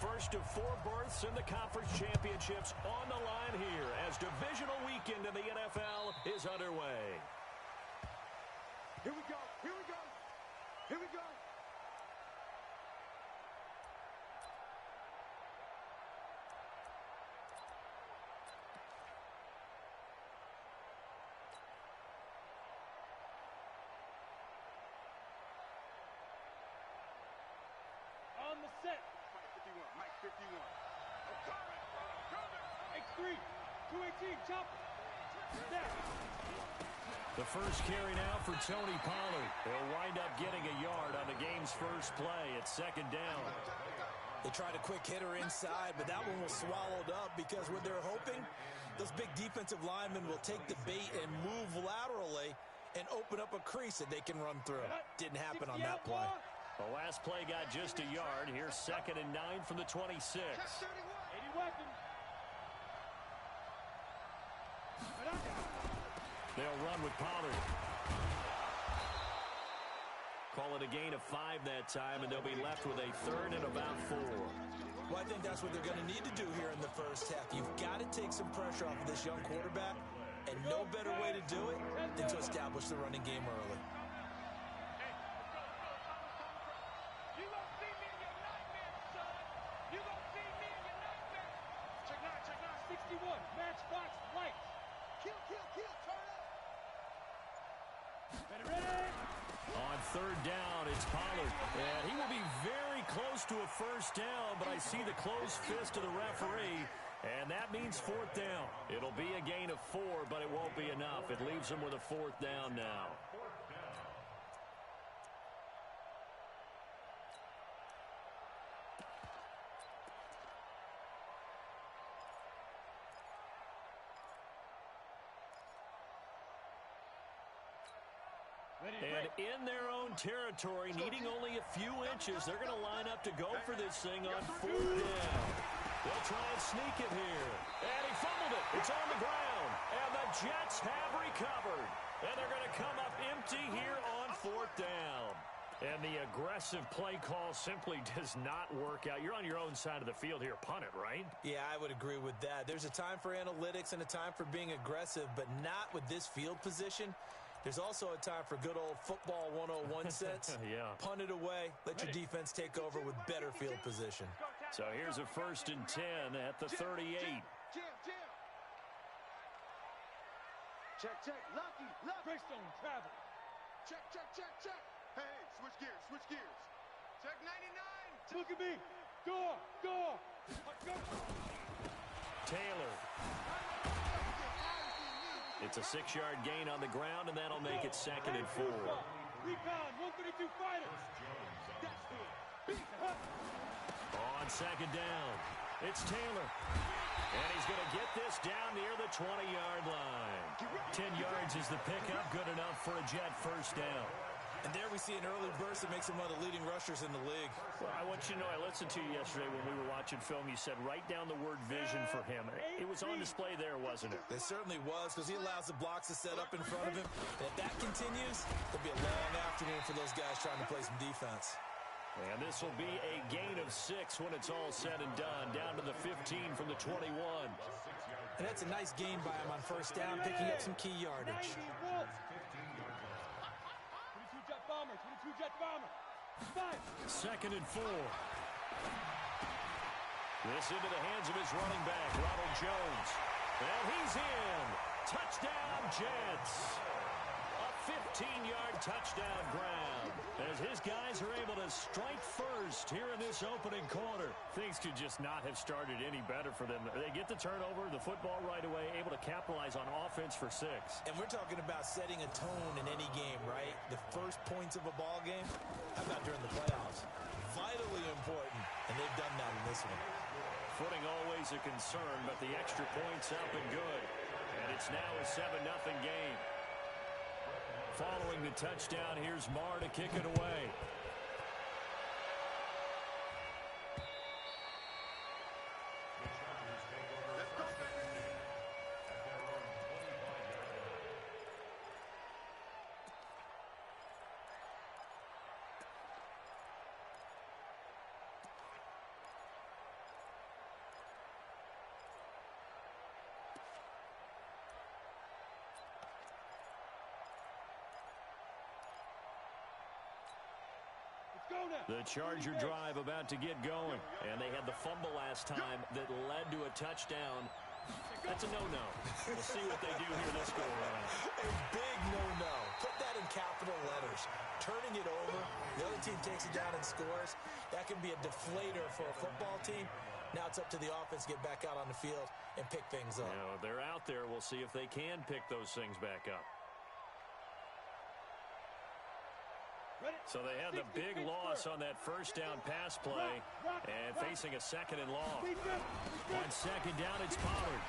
first of 4 berths in the conference championships on the line here as divisional weekend in the NFL is underway. Here we go. Here we go. Here we go. On the set. Mike 51. X3. 218. Chop. Snap. The first carry now for Tony Pollard. He'll wind up getting a yard on the game's first play. It's second down. They tried a quick hitter inside, but that one was swallowed up because what they're hoping, those big defensive linemen will take the bait and move laterally and open up a crease that they can run through. Didn't happen on that play. The last play got just a yard. Here's 2nd and 9 from the 26. 80 weapons. They'll run with Pollard. Call it a gain of 5 that time, and they'll be left with a 3rd and about 4. Well, I think that's what they're going to need to do here in the first half. You've got to take some pressure off of this young quarterback, and no better way to do it than to establish the running game early. Matchbox lights. Kill, turn up. Ready. On 3rd down, it's Pollard. And he will be very close to a first down, but I see the closed fist of the referee, and that means 4th down. It'll be a gain of 4, but it won't be enough. It leaves him with a 4th down now. And in their own territory, needing only a few inches, they're going to line up to go for this thing on 4th down. They'll try and sneak it here. And he fumbled it. It's on the ground. And the Jets have recovered. And they're going to come up empty here on 4th down. And the aggressive play call simply does not work out. You're on your own side of the field here. Punt it, right? Yeah, I would agree with that. There's a time for analytics and a time for being aggressive, but not with this field position. There's also a time for good old football 101 sense. Yeah. Punt it away. Let your defense take over with better field position. So here's a 1st and 10 at the 38. Jam. Check. Lucky. Greystone travel. Check. Hey, switch gears. Check 99. Look at me. Go. Taylor. It's a 6-yard gain on the ground, and that'll make it 2nd and 4. Recon, 132 fighters. On 2nd down, it's Taylor. And he's going to get this down near the 20-yard line. 10 yards is the pickup, good enough for a Jet first down. And there we see an early burst that makes him one of the leading rushers in the league. Well, I want you to know, I listened to you yesterday when we were watching film. You said write down the word vision for him. It was on display there, wasn't it? It certainly was, because he allows the blocks to set up in front of him. And if that continues, it'll be a long afternoon for those guys trying to play some defense. And this will be a gain of 6 when it's all said and done, down to the 15 from the 21. And that's a nice gain by him on first down, picking up some key yardage. 22 jet bomber. 5. 2nd and 4. This into the hands of his running back, Ronald Jones. And he's in. Touchdown, Jets. A 15-yard touchdown grab as his guys are able to strike first here in this opening quarter. Things could just not have started any better for them. They get the turnover, the football right away, able to capitalize on offense for 6. And we're talking about setting a tone in any game, right? The first points of a ball game, how about during the playoffs? Vitally important, and they've done that in this one. Footing always a concern, but the extra point's up and good. And it's now a 7-0 game. Following the touchdown, here's Marr to kick it away. Go now. The Charger drive about to get going. And they had the fumble last time that led to a touchdown. That's a no-no. We'll see what they do here this go around. A big no-no. Put that in capital letters. Turning it over, the other team takes it down and scores. That can be a deflator for a football team. Now it's up to the offense to get back out on the field and pick things up. You know, if they're out there, we'll see if they can pick those things back up. So they had the big loss on that first down pass play and facing a second and long. On second down, it's Pollard.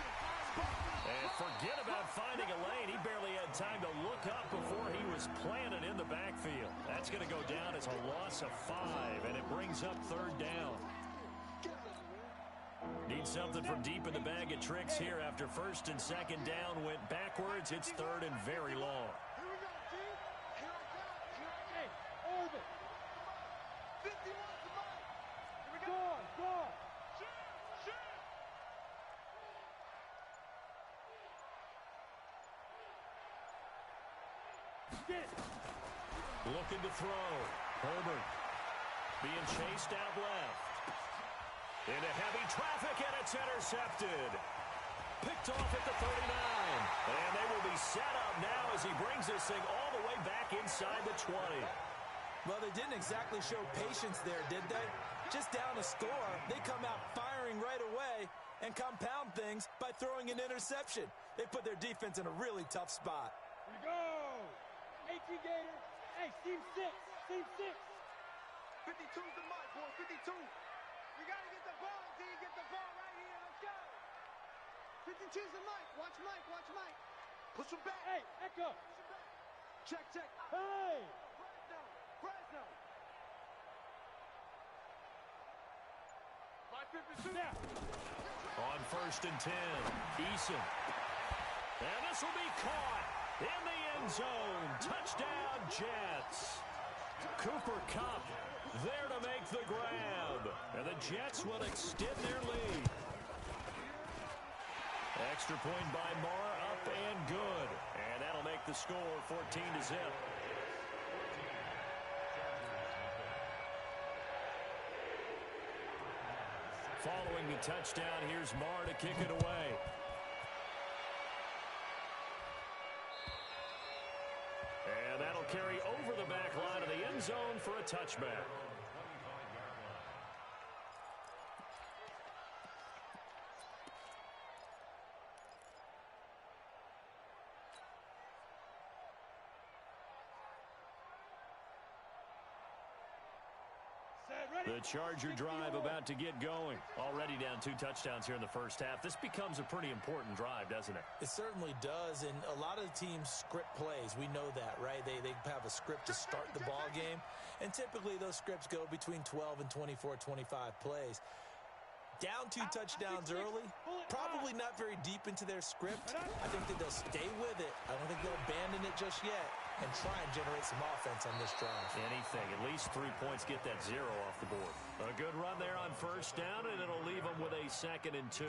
And forget about finding a lane. He barely had time to look up before he was planted in the backfield. That's going to go down as a loss of 5, and it brings up third down. Need something from deep in the bag of tricks here after first and second down went backwards. It's third and very long. Looking to throw. Herbert being chased out left. Into heavy traffic, and it's intercepted. Picked off at the 39. And they will be set up now as he brings this thing all the way back inside the 20. Well, they didn't exactly show patience there, did they? Just down a score, they come out firing right away and compound things by throwing an interception. They put their defense in a really tough spot. Here we go. 18 Gators. Hey, team 6. Team 6. 52's the mark, boy. 52. You got to get the ball, D. Get the ball right here. Let's go. 52's the Mike. Watch Mike. Watch Mike. Push him back. Hey, Echo. Check, check. Hey. Fresno. My 52. Now. On first and 10, Eason. And this will be caught in the end zone. Touchdown, Jets. Cooper Kupp there to make the grab. And the Jets will extend their lead. Extra point by Marr, up and good. And that'll make the score 14-0. Following the touchdown, here's Marr to kick it away. And that'll carry over the back line of the end zone for a touchback. The Charger drive about to get going. Already down 2 touchdowns here in the first half. This becomes a pretty important drive, doesn't it? It certainly does, and a lot of the teams script plays. We know that, right? They have a script to start the ball game, and typically those scripts go between 12 and 24, 25 plays. Down 2 touchdowns early, probably not very deep into their script. I think that they'll stay with it. I don't think they'll abandon it just yet and try and generate some offense on this drive. Anything. At least 3 points, get that 0 off the board. A good run there on first down, and it'll leave them with a 2nd and 2.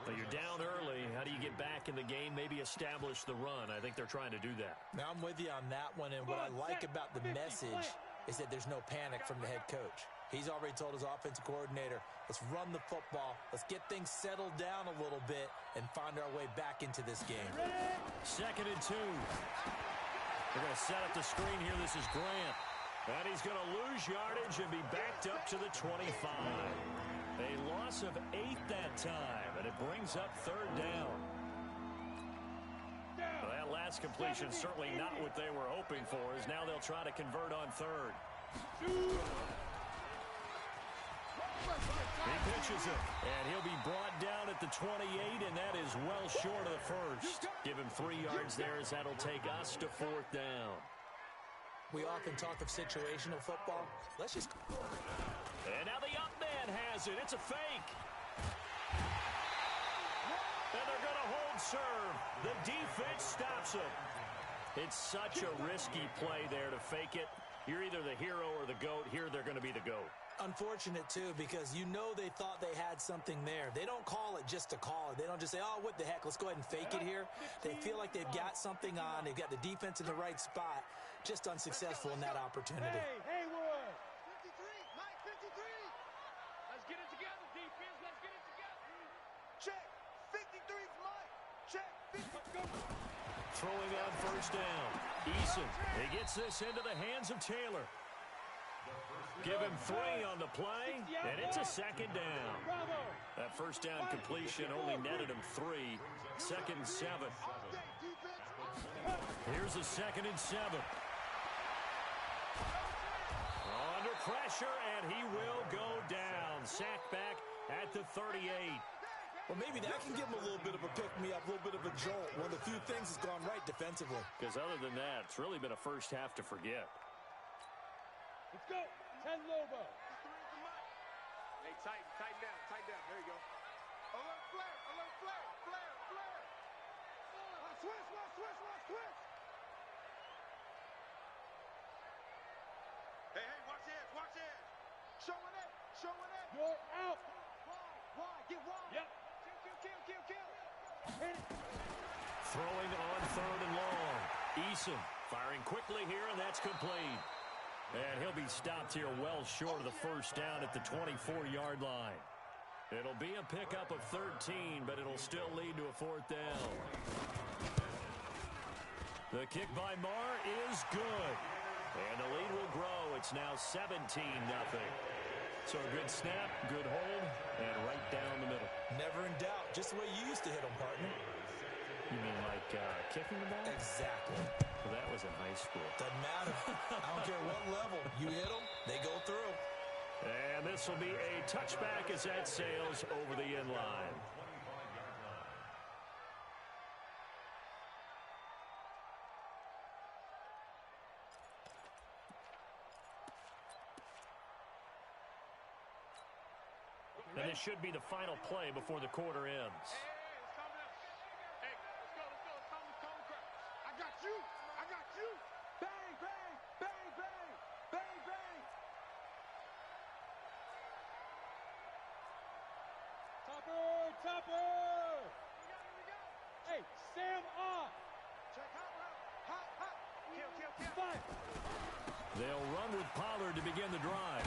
But you're down early. How do you get back in the game? Maybe establish the run. I think they're trying to do that. Now, I'm with you on that one, and what I like about the message is that there's no panic from the head coach. He's already told his offensive coordinator, let's run the football, let's get things settled down a little bit, and find our way back into this game. 2nd and 2. They're going to set up the screen here. This is Grant. And he's going to lose yardage and be backed up to the 25. A loss of 8 that time, and it brings up 3rd down. Well, that last completion certainly not what they were hoping for, as now they'll try to convert on 3rd. He pitches it, and he'll be brought down at the 28, and that is well short of the first. Give him 3 yards there, as that'll take us to 4th down. We often talk of situational football. Let's just... And now the up man has it. It's a fake. And they're going to hold serve. The defense stops him. It's such a risky play there to fake it. You're either the hero or the GOAT. Here they're going to be the GOAT. Unfortunate, too, because you know they thought they had something there. They don't call it just to call it. They don't just say, oh, what the heck, let's go ahead and fake it here. They feel like they've got something on. They've got the defense in the right spot. Just unsuccessful in that opportunity. Hey, Haywood! throwing on first down. Eason, he gets this into the hands of Taylor. Give him 3 on the play, and it's a second down. That first down completion only netted him 3. 2nd and 7. Here's a 2nd and 7. Under pressure, and he will go down. Sacked back at the 38. Well, maybe that can give him a little bit of a pick-me-up, a little bit of a jolt. One of the few things that's gone right defensively. Because other than that, it's really been a first half to forget. Let's go. 10 Lobo. Hey, tighten down. There you go. Alert flare. Switch. Hey, watch edge. Showing it. You're out. Why? Get wide. Yep. Kill. Hit it. Throwing on 3rd and long. Eason firing quickly here, and that's complete. And he'll be stopped here well short of the first down at the 24-yard line. It'll be a pickup of 13, but it'll still lead to a 4th down. The kick by Marr is good. And the lead will grow. It's now 17-0. So a good snap, good hold, and right down the middle. Never in doubt. Just the way you used to hit them, partner. You mean like kicking the ball? Exactly. Well, that was in high school. Doesn't matter. I don't care what level. You hit them, they go through. And this will be a touchback as that sails over the end line. And this should be the final play before the quarter ends. It's coming up. Hey, let's go. It's coming crap. I got you. Bang. Topper. We got. Hey, Sam off. Check hot. Kill. 5. They'll run with Pollard to begin the drive.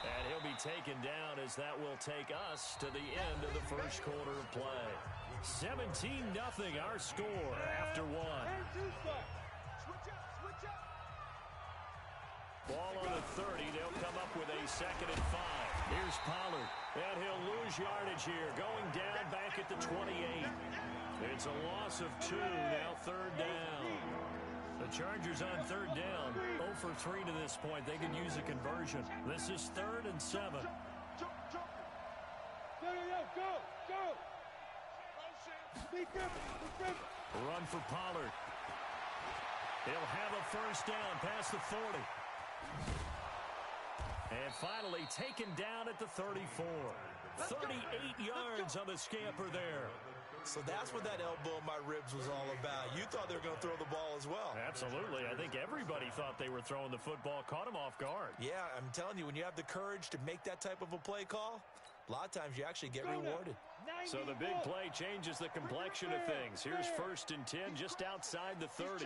And he'll be taken down as that will take us to the end of the first quarter of play. 17-0 our score after 1. Switch up. Ball on the 30. They'll come up with a 2nd and 5. Here's Pollard. And he'll lose yardage here. Going down back at the 28. It's a loss of 2. Now 3rd down. The Chargers on 3rd down. 0 for 3 to this point. They could use a conversion. This is 3rd and 7. Go. Be careful. Run for Pollard. He'll have a first down past the 40. And finally taken down at the 34. 38 yards on the scamper there. So that's what that elbow in my ribs was all about. You thought they were going to throw the ball as well. Absolutely. I think everybody thought they were throwing the football. Caught him off guard. Yeah, I'm telling you, when you have the courage to make that type of a play call, a lot of times you actually get rewarded. So the big play changes the complexion of things. Here's 1st and 10 just outside the 30.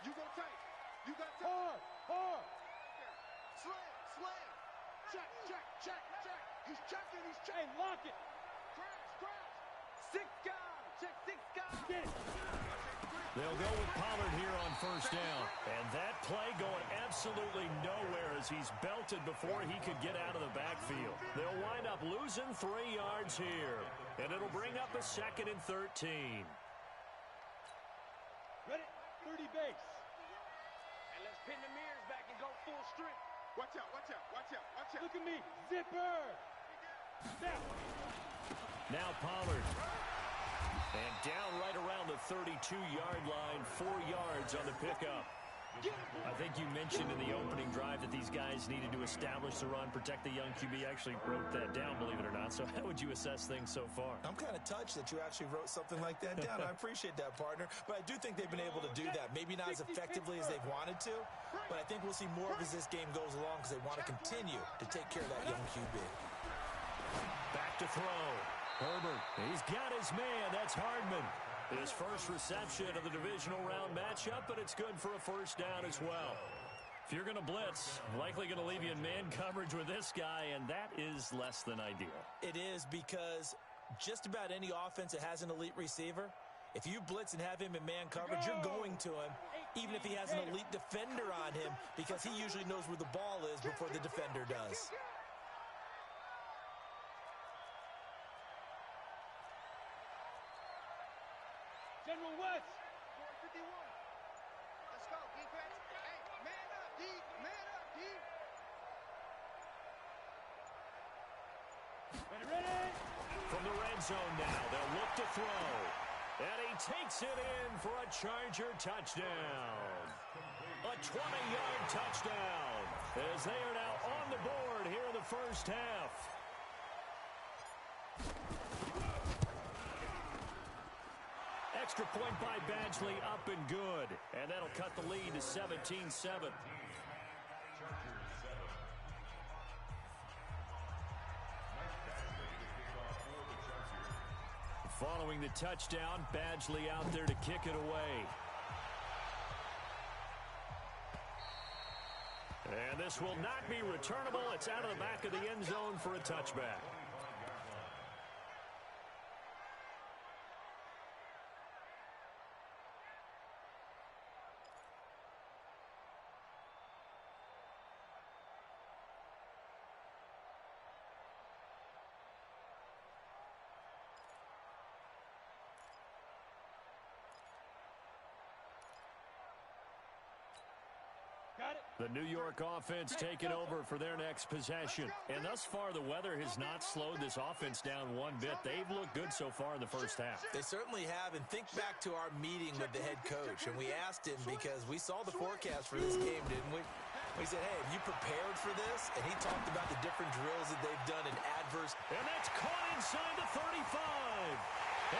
You go tight. You got tight. Hard. Slam. Check. He's checking. Hey, lock it. Crash. 6 guys. Check 6 guys. Get it. They'll go with Pollard here on first down. And that play going absolutely nowhere as he's belted before he could get out of the backfield. They'll wind up losing 3 yards here. And it'll bring up a 2nd and 13. Ready? 30 base. And let's pin the mirrors back and go full strength. Watch out. Look at me. Zipper. Now Pollard. And down right around the 32-yard line, 4 yards on the pickup. I think you mentioned in the opening drive that these guys needed to establish the run, protect the young QB. I actually wrote that down, believe it or not. So how would you assess things so far? I'm kind of touched that you actually wrote something like that down. I appreciate that, partner. But I do think they've been able to do that. Maybe not as effectively as they've wanted to, but I think we'll see more of as this game goes along because they want to continue to take care of that young QB. Back to throw. Herbert, he's got his man. That's Hardman. His first reception of the divisional round matchup, but it's good for a first down as well. If you're going to blitz, likely going to leave you in man coverage with this guy, and that is less than ideal. It is, because just about any offense that has an elite receiver If you blitz and have him in man coverage, you're going to him, even if he has an elite defender on him, because he usually knows where the ball is before the defender does. General West. 51. Let's go, defense. Hey, man up, D. Man up, D. Ready. From the red zone now, they'll look to throw. And he takes it in for a Charger touchdown. A 20-yard touchdown as they are now on the board here in the first half. Extra point by Badgley, up and good. And that'll cut the lead to 17-7. Following the touchdown, Badgley out there to kick it away. And this will not be returnable. It's out of the back of the end zone for a touchback. The New York offense taking over for their next possession. And thus far, the weather has not slowed this offense down one bit. They've looked good so far in the first half. They certainly have. And think back to our meeting with the head coach. And we asked him, because we saw the forecast for this game, didn't we? We said, hey, have you prepared for this? And he talked about the different drills that they've done in adverse. And that's caught inside the 35.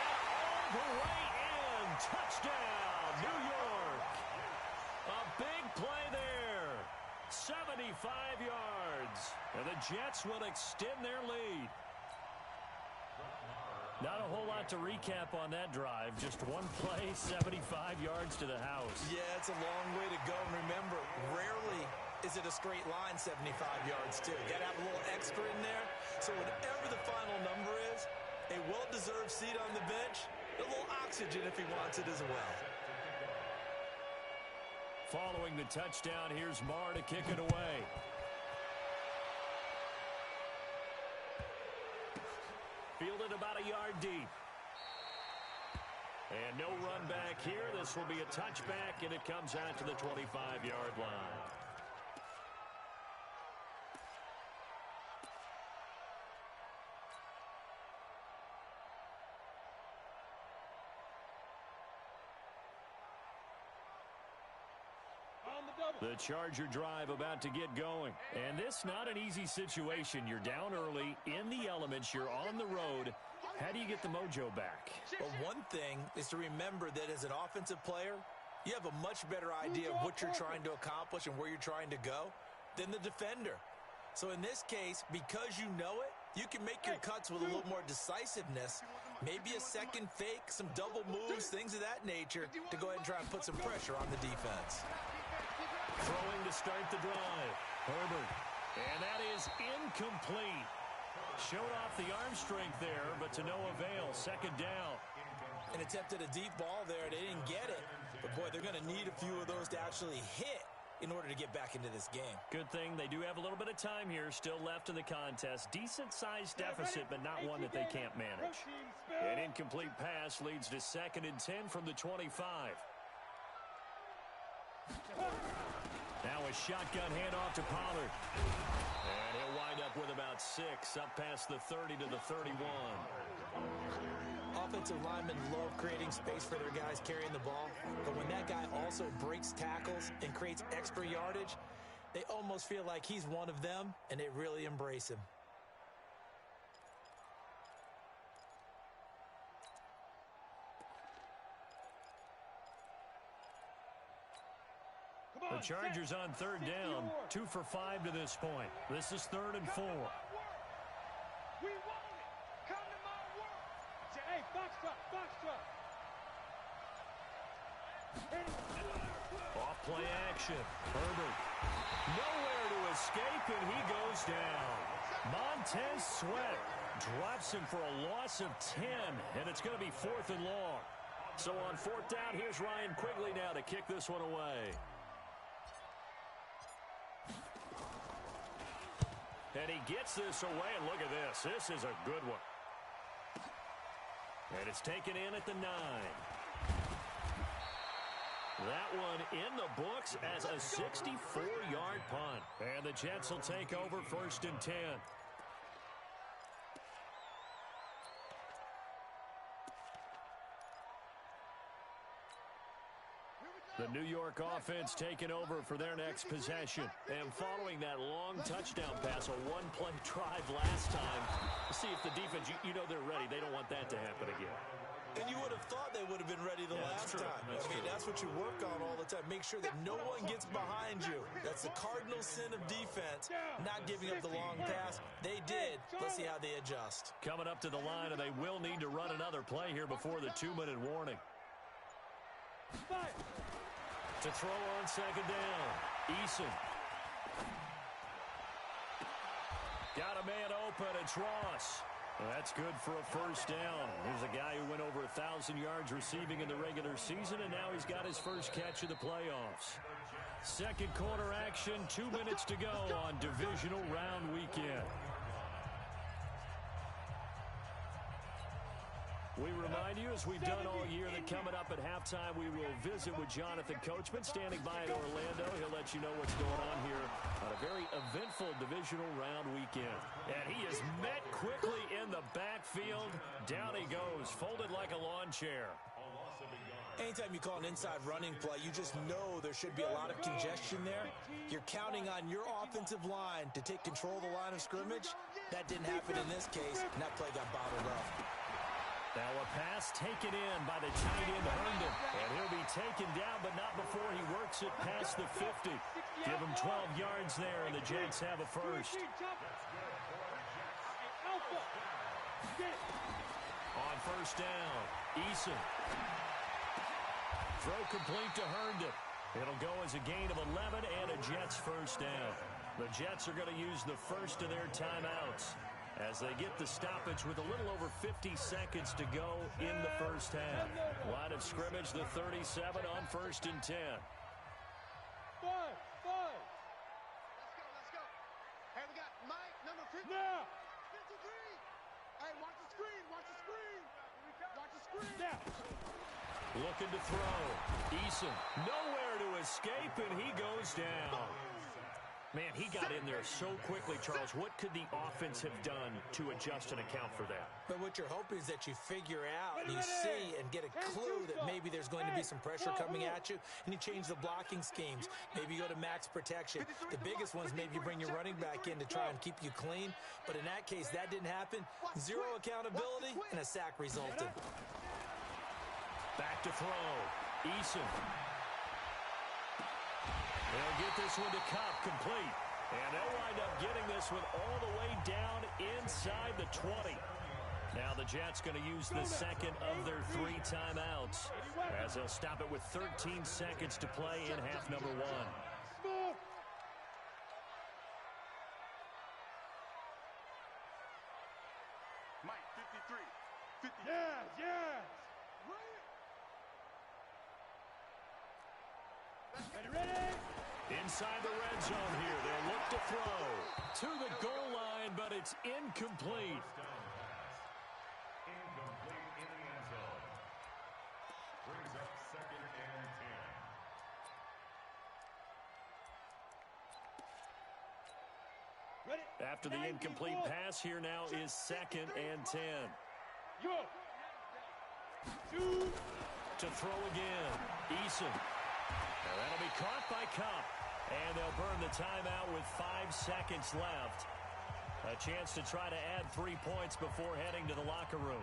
And all the way in. Touchdown, New York. A big play there. 75 yards. And the Jets will extend their lead. Not a whole lot to recap on that drive. Just one play, 75 yards to the house. Yeah, it's a long way to go. And remember, rarely is it a straight line 75 yards, too. Got to have a little extra in there. So whatever the final number is, a well-deserved seat on the bench, a little oxygen if he wants it as well. Following the touchdown, here's Marr to kick it away. Fielded about a yard deep. And no run back here. This will be a touchback, and it comes out to the 25-yard line. The Charger drive about to get going. And this not an easy situation. You're down early, in the elements, you're on the road. How do you get the mojo back? Well, one thing is to remember that as an offensive player, you have a much better idea of what you're trying to accomplish and where you're trying to go than the defender. So in this case, because you know it, you can make your cuts with a little more decisiveness, maybe a second fake, some double moves, things of that nature, to go ahead and try and put some pressure on the defense. Throwing to start the drive. Herbert. And that is incomplete. Showed off the arm strength there, but to no avail. Second down. And attempted a deep ball there. They didn't get it. But, boy, they're going to need a few of those to actually hit in order to get back into this game. Good thing they do have a little bit of time here still left in the contest. Decent-sized deficit, but not one that they can't manage. An incomplete pass leads to 2nd and 10 from the 25. Now a shotgun handoff to Pollard. And he'll wind up with about 6, up past the 30 to the 31. Offensive linemen love creating space for their guys carrying the ball, but when that guy also breaks tackles and creates extra yardage, they almost feel like he's one of them, and they really embrace him. The Chargers on 3rd down, 2 for 5 to this point. This is 3rd and 4. We want it. Come to my work. Hey, Foxtrot, Foxtrot. Off play action. Herbert. Nowhere to escape, and he goes down. Montez Sweat drops him for a loss of 10, and it's going to be 4th and long. So on fourth down, here's Ryan Quigley now to kick this one away. And he gets this away, and look at this. This is a good one. And it's taken in at the 9. That one in the books as a 64-yard punt. And the Jets will take over 1st and 10. The New York offense taking over for their next possession. And following that long touchdown pass, a one-play drive last time. See if the defense, you know they're ready. They don't want that to happen again. And you would have thought they would have been ready the last time. That's what you work on all the time. Make sure that no one gets behind you. That's the cardinal sin of defense, not giving up the long pass. They did. Let's see how they adjust. Coming up to the line, and they will need to run another play here before the 2-minute warning. To throw on 2nd down, Eason. Got a man open, it's Ross. That's good for a 1st down. Here's a guy who went over 1,000 yards receiving in the regular season, and now he's got his first catch of the playoffs. Second quarter action, 2 minutes to go on divisional round weekend. We remind you, as we've done all year, that coming up at halftime, we will visit with Jonathan Coachman standing by in Orlando. He'll let you know what's going on here on a very eventful divisional round weekend. And he is met quickly in the backfield. Down he goes, folded like a lawn chair. Anytime you call an inside running play, you just know there should be a lot of congestion there. You're counting on your offensive line to take control of the line of scrimmage. That didn't happen in this case, and that play got bottled up. Now a pass taken in by the tight end, Herndon. And he'll be taken down, but not before he works it past the 50. Give him 12 yards there, and the Jets have a first. On 1st down, Eason. Throw complete to Herndon. It'll go as a gain of 11 and a Jets 1st down. The Jets are going to use the first of their timeouts as they get the stoppage with a little over 50 seconds to go in the 1st half. Line of scrimmage, the 37 on 1st and 10. Five. Let's go. Hey, we got Mike, number 50. Now. 53. Hey, watch the screen. Watch the screen. Now. Looking to throw. Eason, nowhere to escape, and he goes down. Man, he got in there so quickly, Charles. What could the offense have done to adjust and account for that? But what you're hoping is that you figure out, and you see and get a clue that maybe there's going to be some pressure coming at you, and you change the blocking schemes. Maybe you go to max protection. The biggest ones, maybe you bring your running back in to try and keep you clean. But in that case, that didn't happen. Zero accountability, and a sack resulted. Back to throw. Eason. They'll get this one to Cobb, complete. And they'll wind up getting this one all the way down inside the 20. Now the Jets going to use the second of their 3 timeouts as they'll stop it with 13 seconds to play in half number 1. Mike, 53. 50. Yeah. Ready? Inside the red zone here. They'll look to throw to the goal line, but it's incomplete. Incomplete in the end zone. Brings up 2nd and 10. Ready? After the incomplete pass, here now is 2nd and 10. Yo. Two. To throw again. Eason. And that'll be caught by Kupp. And they'll burn the timeout with 5 seconds left. A chance to try to add 3 points before heading to the locker room.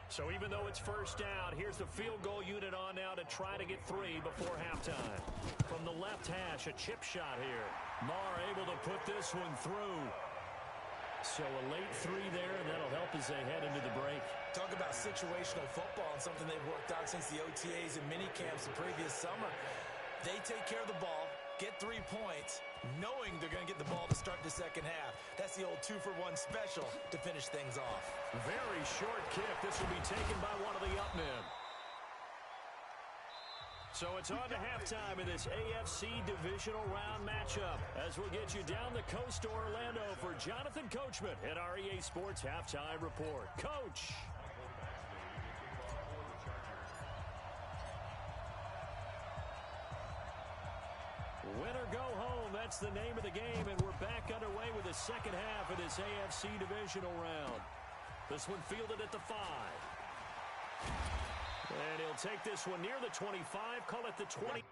So even though it's 1st down, here's the field goal unit on now to try to get 3 before halftime. From the left hash, a chip shot here. Marr able to put this one through. So a late 3 there, and that'll help as they head into the break. Talk about situational football and something they've worked out since the OTAs and mini camps the previous summer. They take care of the ball, get 3 points, knowing they're going to get the ball to start the second half. That's the old 2-for-1 special to finish things off. Very short kick. This will be taken by one of the up men. So it's on to halftime in this AFC divisional round matchup as we'll get you down the coast to Orlando for Jonathan Coachman at our EA Sports Halftime Report. Coach. Win or go home, that's the name of the game, and we're back underway with the second half of this AFC divisional round. This one fielded at the 5. And he'll take this one near the 25, call it the 20.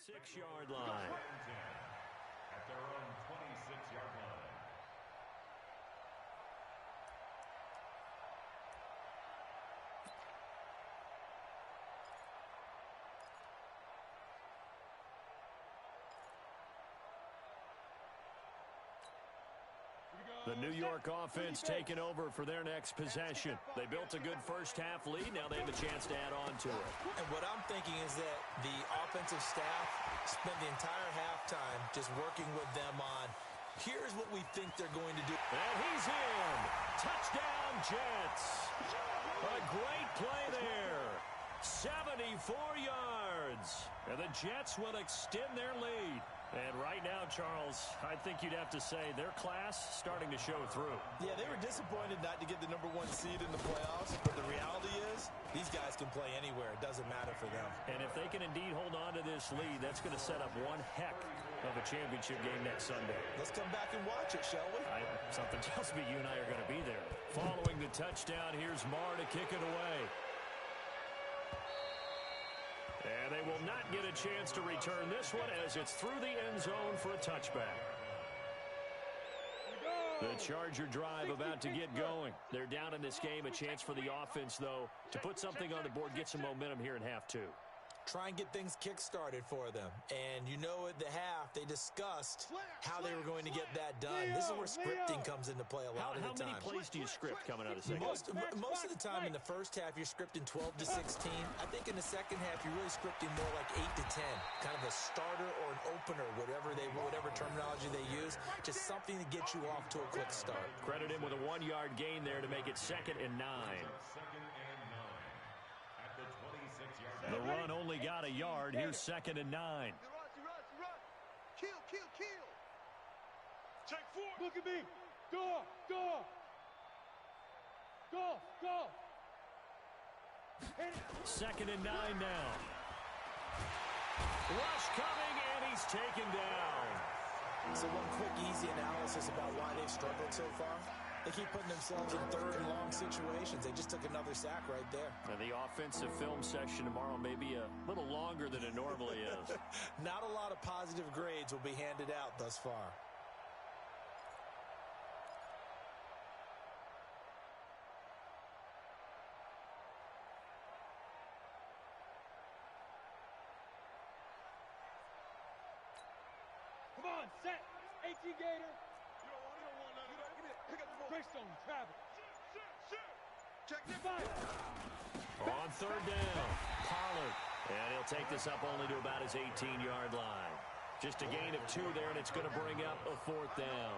Six-yard line. At their own 26-yard line. The New York offense taking over for their next possession. They built a good first-half lead. Now they have a chance to add on to it. And what I'm thinking is that the offensive staff spent the entire halftime just working with them on, here's what we think they're going to do. And he's in. Touchdown, Jets. A great play there. 74 yards. And the Jets will extend their lead. And right now, Charles, I think you'd have to say their class starting to show through. Yeah, they were disappointed not to get the #1 seed in the playoffs, but the reality is these guys can play anywhere. It doesn't matter for them. And if they can indeed hold on to this lead, that's going to set up one heck of a championship game next Sunday. Let's come back and watch it, shall we? Something tells me you and I are going to be there. Following the touchdown, here's Marr to kick it away. And they will not get a chance to return this one as it's through the end zone for a touchback. The Charger drive about to get going. They're down in this game. A chance for the offense, though, to put something on the board, get some momentum here in half two. Try and get things kick-started for them. And you know at the half, they discussed how they were going to get that done. This is where scripting comes into play a lot of the time. How many plays do you script coming out of the second? Most of the time in the first half, you're scripting 12 to 16. I think in the second half, you're really scripting more like 8 to 10. Kind of a starter or an opener, whatever terminology they use. Just something to get you off to a quick start. Credit him with a 1-yard gain there to make it 2nd and 9. The run only got a yard. Here's 2nd and 9. Kill. Check 4. Look at me. Go. 2nd and 9 now. Rush coming, and he's taken down. So one quick, easy analysis about why they've struggled so far. They keep putting themselves in 3rd and long situations. They just took another sack right there. And the offensive film session tomorrow may be a little longer than it normally is. Not a lot of positive grades will be handed out thus far. Come on, set. 18 Gator. Greystone, travel. Check this. On 3rd down, Pollard. And he'll take this up only to about his 18-yard line. Just a gain of 2 there, and it's going to bring up a 4th down.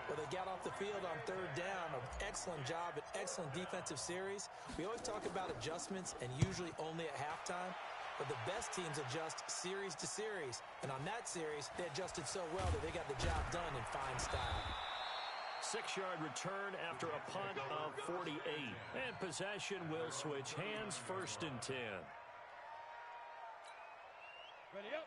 Well, they got off the field on 3rd down. An excellent job, an excellent defensive series. We always talk about adjustments, and usually only at halftime. But the best teams adjust series to series. And on that series, they adjusted so well that they got the job done in fine style. 6-yard return after a punt of 48. And possession will switch hands, 1st and 10.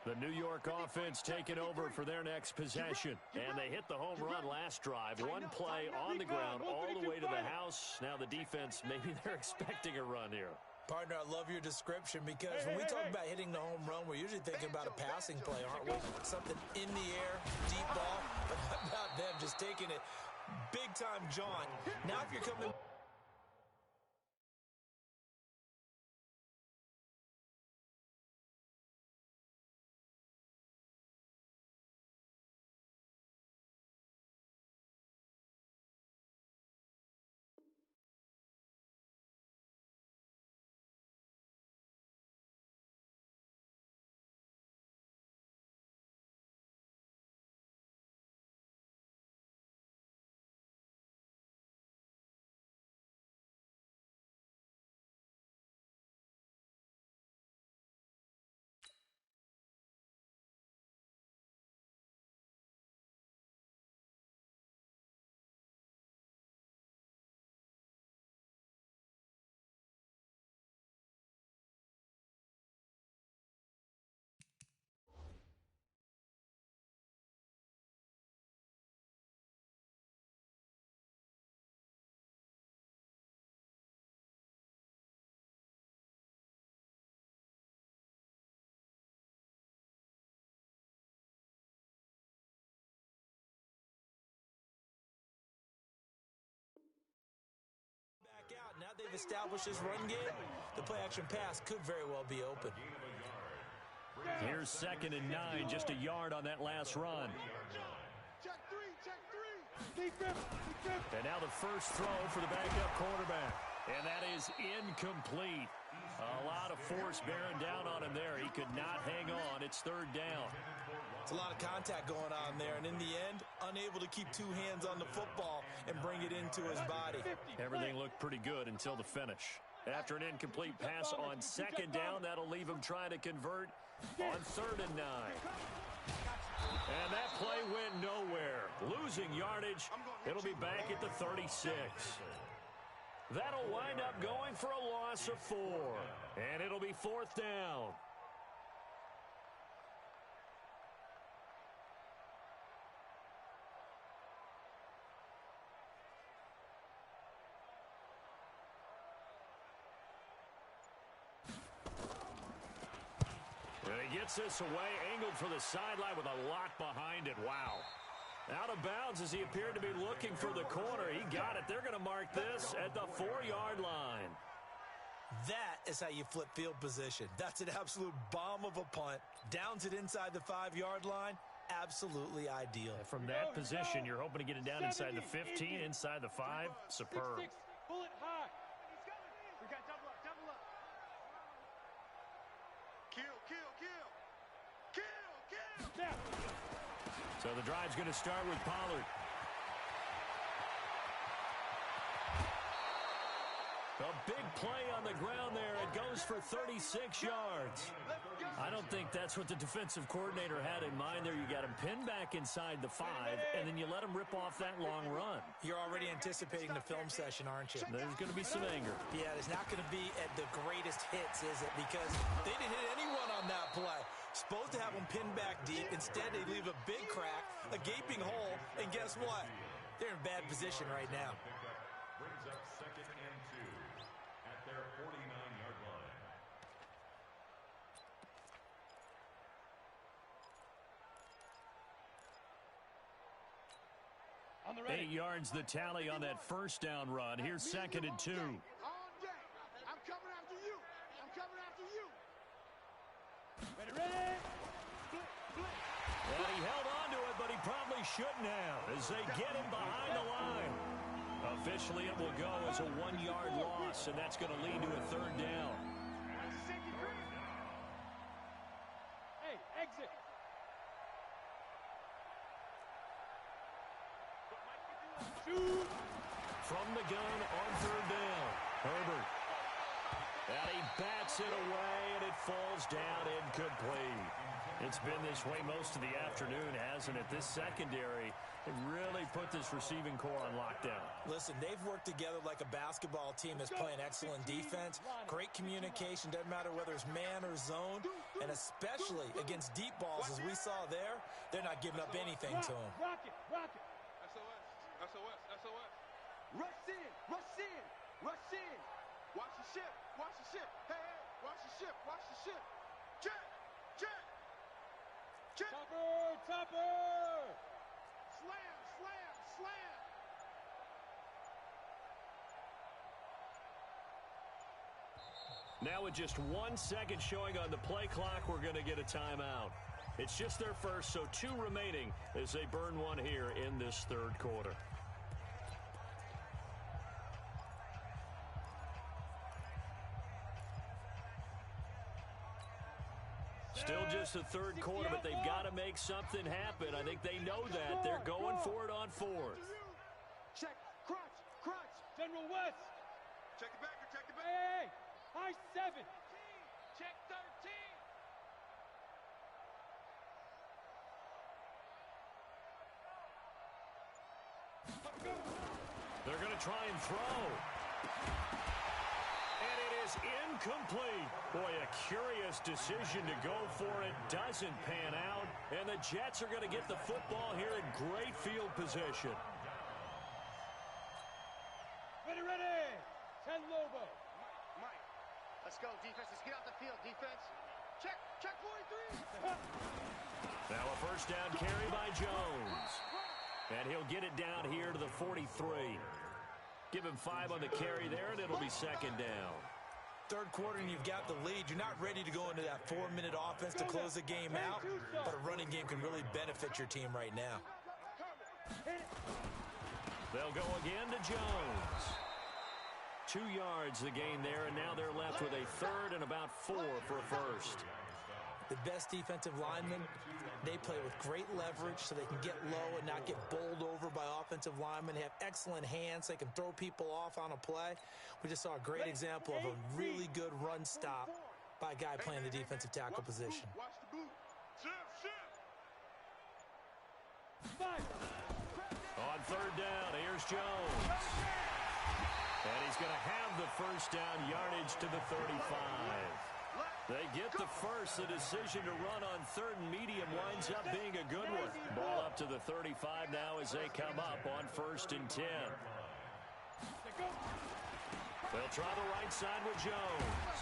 The New York offense taking over for their next possession. And they hit the home run last drive. One play on the ground all the way to the house. Now the defense, maybe they're expecting a run here. Partner, I love your description because when we talk about hitting the home run, we're usually thinking about a passing play, aren't we? Something in the air, deep ball. But how about them just taking it big-time jaunt? Now if you're coming... Now they've established this run game, the play-action pass could very well be open. Here's 2nd and 9, just a yard on that last run. Check 3. And now the first throw for the backup quarterback. And that is incomplete. A lot of force bearing down on him there. He could not hang on. It's third down. It's a lot of contact going on there, and in the end, unable to keep two hands on the football and bring it into his body. Everything looked pretty good until the finish. After an incomplete pass on second down, that'll leave him trying to convert on 3rd and 9. And that play went nowhere. Losing yardage. It'll be back at the 36. That'll wind up going for a loss of 4. And it'll be 4th down. And he gets this away, angled for the sideline with a lot behind it. Wow. Out of bounds as he appeared to be looking for the corner. He got it. They're going to mark this at the 4-yard line. That is how you flip field position. That's an absolute bomb of a punt. Downs it inside the 5-yard line. Absolutely ideal. From that position, you're hoping to get it down inside the 15, inside the 5. Superb. 6-6. Pull it high. We got double up, double up. Kill, kill, kill. Kill, kill. Snap. So the drive's going to start with Pollard. A big play on the ground there. It goes for 36 yards. I don't think that's what the defensive coordinator had in mind there. You got him pinned back inside the 5, and then you let him rip off that long run. You're already anticipating the film session, aren't you? There's going to be some anger. Yeah, it's not going to be at the greatest hits, is it? Because they didn't hit anyone on that play. Supposed to have them pinned back deep. Instead, they leave a big crack, a gaping hole, and guess what? They're in bad position right now. Brings up 2nd and 2 at their 49-yard line. On the ready. 8 yards the tally on that first down run. Here's 2nd and 2. All day. I'm coming after you. I'm coming after you. Ready, ready. Well, he held on to it, but he probably shouldn't have as they get him behind the line. Officially, it will go as a 1-yard loss, and that's going to lead to a 3rd down. Hey, exit. Shoot. From the gun on 3rd down, Herbert. And he bats it away, and it falls down incomplete. It's been this way most of the afternoon, hasn't it? This secondary, they really put this receiving core on lockdown. Listen, they've worked together like a basketball team that's playing excellent defense, great communication, doesn't matter whether it's man or zone, and especially against deep balls, as we saw there, they're not giving up anything to them. Rock it, rock it. SOS, SOS, SOS. Rush in, rush in, rush in. Watch the ship, watch the ship. Hey, hey, watch the ship, watch the ship. Check, check. Check. Topper, topper. Slam, slam, slam. Now with just 1 second showing on the play clock, we're going to get a timeout. It's just their first, so 2 remaining as they burn one here in this 3rd quarter. Still just the 3rd quarter, but they've got to make something happen. I think they know that. They're going for it on 4th. Check, crunch, crunch. General West. Check the back, check the back. Hey, high 7. Check 13. They're going to try and throw. And it is incomplete. Boy, a curious decision to go for it. Doesn't pan out. And the Jets are going to get the football here in great field position. Ready, ready. 10 Lobo. Mike, let's go, defense. Let's get out the field, defense. Check, check 43. Now a first down carry by Jones. And he'll get it down here to the 43. Give him 5 on the carry there, and it'll be 2nd down. 3rd quarter, and you've got the lead. You're not ready to go into that 4-minute offense to close the game out, but a running game can really benefit your team right now. They'll go again to Jones. 2 yards the gain there, and now they're left with a third and about 4 for a first. The best defensive linemen, they play with great leverage so they can get low and not get bowled over by offensive linemen. They have excellent hands. They can throw people off on a play. We just saw a great example of a really good run stop by a guy playing the defensive tackle position. Watch the boot. Shift, shift. On third down, here's Jones. And he's going to have the first down, yardage to the 35. They get the first. The decision to run on third and medium winds up being a good one. Ball up to the 35 now as they come up on 1st and 10. They'll try the right side with Jones.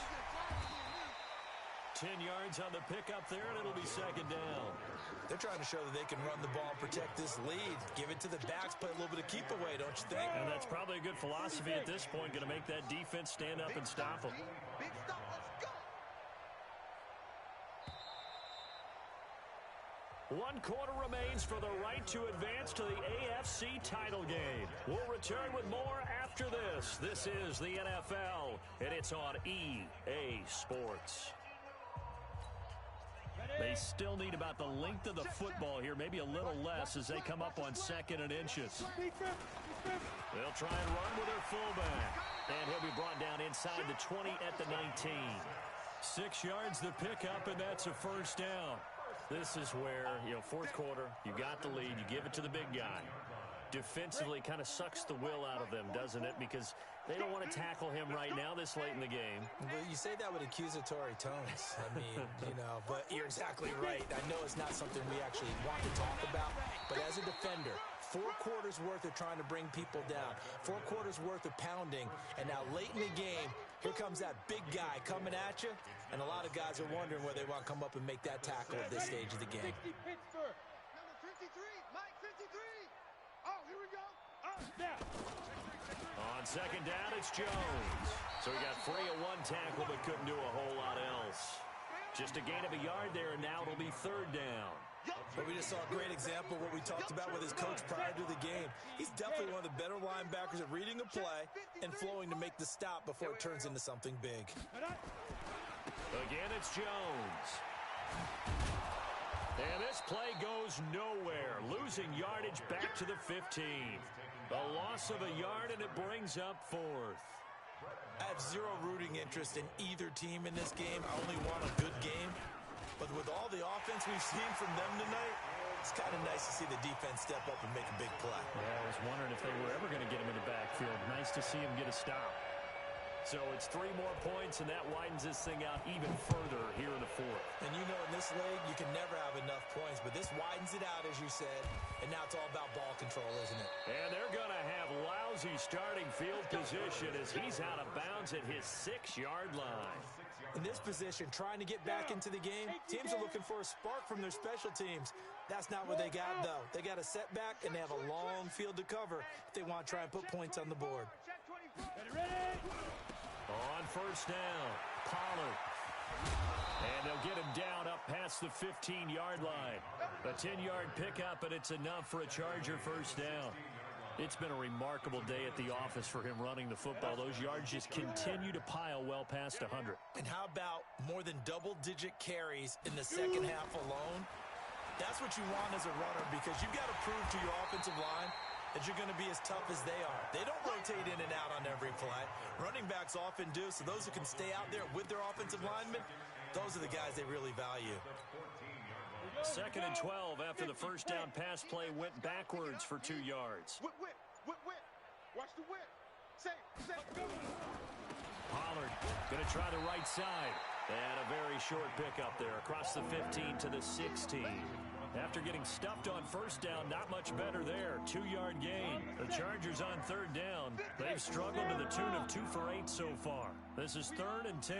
10 yards on the pickup there, and it'll be 2nd down. They're trying to show that they can run the ball and protect this lead. Give it to the backs, play a little bit of keep away, don't you think? And that's probably a good philosophy at this point, going to make that defense stand up and stop them. Big stop. Let's go. 1 quarter remains for the right to advance to the AFC title game. We'll return with more after this. This is the NFL, and it's on EA Sports. They still need about the length of the football here, maybe a little less as they come up on 2nd and inches. They'll try and run with their fullback. And he'll be brought down inside the 20 at the 19. 6 yards the pickup, and that's a first down. This is where, 4th quarter, you got the lead, you give it to the big guy. Defensively kind of sucks the will out of them, doesn't it? Because they don't want to tackle him right now this late in the game. Well, you say that with accusatory tones. I mean, but you're exactly right. I know it's not something we actually want to talk about, but as a defender, 4 quarters worth of trying to bring people down, 4 quarters worth of pounding, and now late in the game, here comes that big guy coming at you, and a lot of guys are wondering whether they want to come up and make that tackle at this stage of the game. Number 53, Mike 53. Oh, here we go. On 2nd down, it's Jones. So he got free of 1 tackle, but couldn't do a whole lot else. Just a gain of a yard there, and now it'll be 3rd down. But we just saw a great example of what we talked about with his coach prior to the game. He's definitely one of the better linebackers at reading a play and flowing to make the stop before it turns into something big. Again, it's Jones. And this play goes nowhere. Losing yardage back to the 15. A loss of a yard, and it brings up 4th. I have zero rooting interest in either team in this game. I only want a good game. But with all the offense we've seen from them tonight, it's kind of nice to see the defense step up and make a big play. Yeah, I was wondering if they were ever going to get him in the backfield. Nice to see him get a stop. So it's 3 more points, and that widens this thing out even further here in the 4th. And in this league, you can never have enough points, but this widens it out, as you said, and now it's all about ball control, isn't it? And they're going to have lousy starting field position as he's out of bounds at his 6-yard line. In this position, trying to get back into the game, teams are looking for a spark from their special teams. That's not what they got, though. They got a setback, and they have a long field to cover if they want to try and put points on the board. On 1st down, Pollard. And they'll get him down up past the 15-yard line. A 10-yard pickup, and it's enough for a Charger first down. It's been a remarkable day at the office for him running the football. Those yards just continue to pile well past 100. And how about more than double-digit carries in the second half alone? That's what you want as a runner, because you've got to prove to your offensive line that you're going to be as tough as they are. They don't rotate in and out on every play. Running backs often do, so those who can stay out there with their offensive linemen, those are the guys they really value. 2nd and 12 after the first down pass play went backwards for 2 yards. Whip. Watch the whip. Safe. Pollard going to try the right side. And a very short pickup there across the 15 to the 16. After getting stuffed on first down, not much better there. 2-yard gain. The Chargers on 3rd down. They've struggled to the tune of 2 for 8 so far. This is 3rd and 10.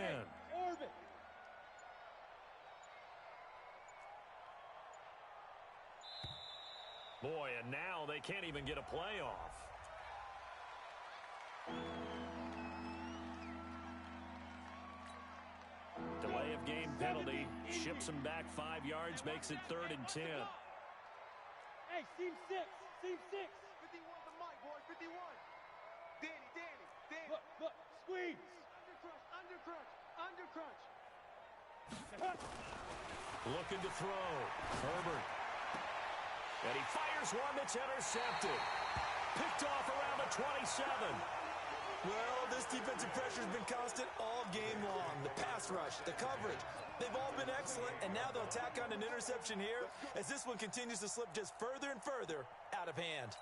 Boy, and now they can't even get a play off. Delay of game penalty. Ships them back 5 yards, makes it 3rd and 10. Hey, seam 6. 51 to Mike, boy. 51. Danny. Look, squeeze. Under crunch. Looking to throw. Herbert. And he fires one that's intercepted. Picked off around the 27. Well, this defensive pressure has been constant all game long. The pass rush, the coverage, they've all been excellent, and now they'll tack on an interception here as this one continues to slip just further and further out of hand.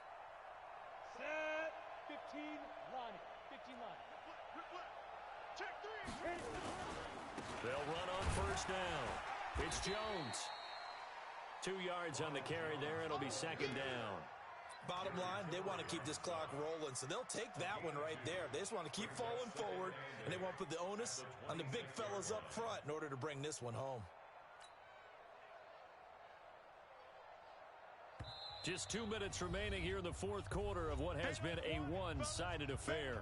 Set. 15, Lonnie. 15 line. Check 3. They'll run on first down. It's Jones. 2 yards on the carry there. It'll be second down. Bottom line, they want to keep this clock rolling, so they'll take that one right there. They just want to keep falling forward, and they want to put the onus on the big fellas up front in order to bring this one home. Just 2 minutes remaining here in the fourth quarter of what has been a one-sided affair.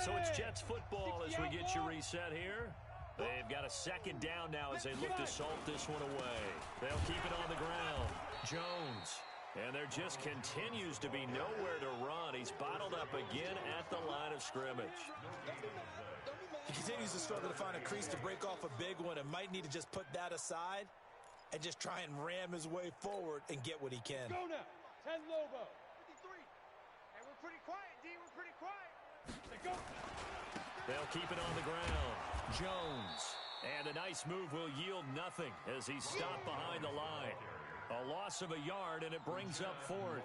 So it's Jets football as we get you reset here. They've got a second down now as they look to salt this one away. They'll keep it on the ground. Jones. And there just continues to be nowhere to run. He's bottled up again at the line of scrimmage. He continues to struggle to find a crease to break off a big one and might need to just put that aside and just try and ram his way forward and get what he can. Go now. 10 Lobo. 53. Hey, we're pretty quiet, D. We're pretty quiet. Go. They'll keep it on the ground. Jones. And a nice move will yield nothing as he's stopped behind the line. A loss of a yard, and it brings up fourth.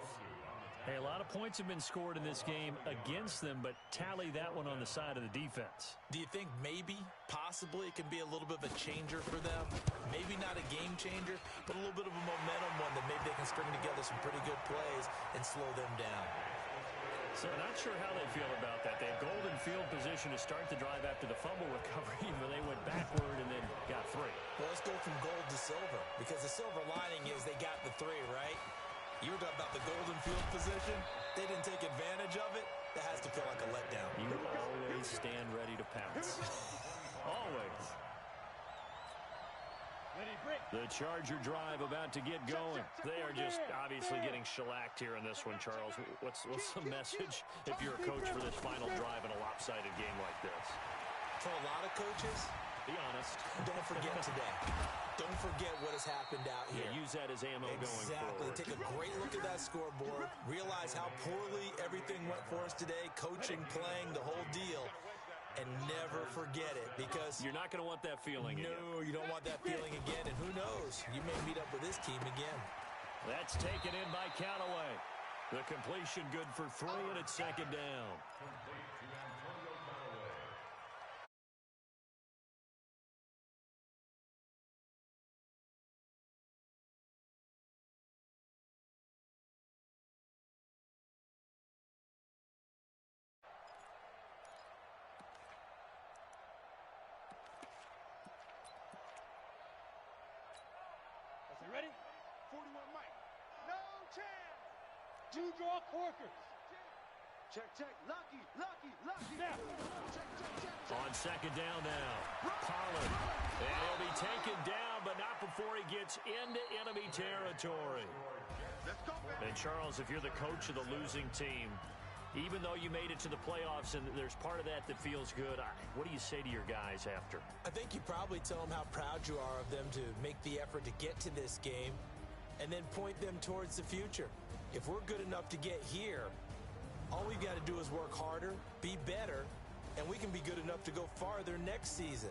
Hey, a lot of points have been scored in this game against them, but tally that one on the side of the defense. Do you think maybe, possibly, it can be a little bit of a changer for them? Maybe not a game changer, but a little bit of a momentum one that maybe they can string together some pretty good plays and slow them down. So not sure how they feel about that. They had golden field position to start the drive after the fumble recovery, but they went backward and then got 3. Well, let's go from gold to silver, because the silver lining is they got the 3, right? You were talking about the golden field position. They didn't take advantage of it. That has to feel like a letdown. You always stand ready to pounce. Always. The Charger drive about to get going. They are just obviously getting shellacked here in this one, Charles. What's the message if you're a coach for this final drive in a lopsided game like this? For a lot of coaches, be honest. Don't forget today. Don't forget what has happened out here. Yeah, use that as ammo going forward. Take a great look at that scoreboard. Realize how poorly everything went for us today. Coaching, playing, the whole deal. And never forget it, because you're not going to want that feeling again. No, you don't want that feeling again, and who knows? You may meet up with this team again. That's taken in by Callaway. The completion good for 3, and it's second down. Ready? 41 Mike. No chance. 2 draw corkers. Check. Lucky. Now. Check. On second down now. Pollard. And he'll be taken down, but not before he gets into enemy territory. Let's go, baby. And Charles, if you're the coach of the losing team, even though you made it to the playoffs and there's part of that feels good, what do you say to your guys after? I think you probably tell them how proud you are of them to make the effort to get to this game and then point them towards the future. If we're good enough to get here, all we've got to do is work harder, be better, and we can be good enough to go farther next season.